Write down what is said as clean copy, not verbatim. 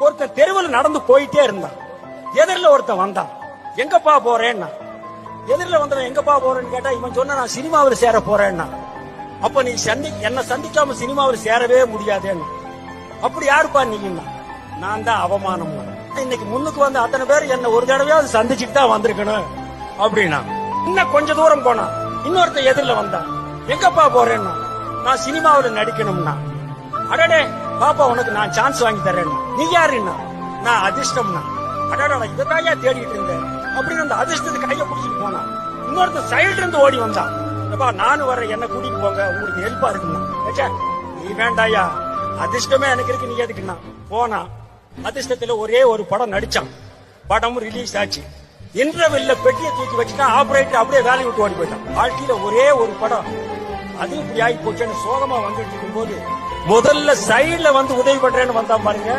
ஒருத்தன் தெருவில் நடந்து போயிட்டே இருந்தான். எதிரில் ஒருத்தன் வந்தான். எங்கப்பா போறேன்னா, எதிரில் வந்தவன் எங்கப்பா போறேன்னு கேட்டா இவன் சொன்ன நான் சினிமாவில் சேர போறேன்னா. அப்ப நீ என்ன சந்திக்காம சினிமாவில் சேரவே முடியாதேன்னு. அப்படி யாருப்பா நீங்கன்னா, நான் தான் அவமானம். இன்னைக்கு முன்னுக்கு வந்து அத்தனை பேர் என்ன ஒரு தடவையாவது சந்திச்சுட்டு தான் வந்திருக்கணும் அப்படின்னா. இன்னும் கொஞ்ச தூரம் போனா இன்னொருத்த எதிரில் வந்தான். எங்கப்பா போறேன்னா, நான் சினிமாவில் நடிக்கணும்னா. அடடே பாப்பா உனக்கு நான் சான்ஸ் வாங்கி தரேன். நீ யாருன்னா, நான் அதிர்ஷ்டம்னா. அடடா இதற்காக தேடிட்டு இருந்தேன் அப்படின்னு அந்த அதிர்ஷ்டத்துக்கு கையை பிடிச்சிட்டு போனான். இன்னொருத்த சைடுல இருந்து ஓடி வந்தான். நானும் வர்றேன், என்ன கூட்டிட்டு போங்க, உங்களுக்கு ஹெல்ப்பா இருக்குன்னா. நீ வேண்டாயா, அதிர்ஷ்டமே எனக்கு இருக்கு, நீ எதுக்குன்னா. போனா அதிர்ஷ்டத்துல ஒரே ஒரு படம் நடிச்சான். படம் ரிலீஸ் ஆச்சு. இன்டர்வெல்ல பெட்டியை தூக்கி வச்சுட்டா ஆபரேட்டர் அப்படியே வேலையை விட்டு ஓடி போயிட்டான். வாழ்க்கையில ஒரே ஒரு படம், அது இப்படி ஆகி போச்சுன்னு சோகமா வந்துட்டு இருக்கும் போது முதல்ல சைடுல வந்து உதவி பண்றேன்னு வந்தான் பாருங்க.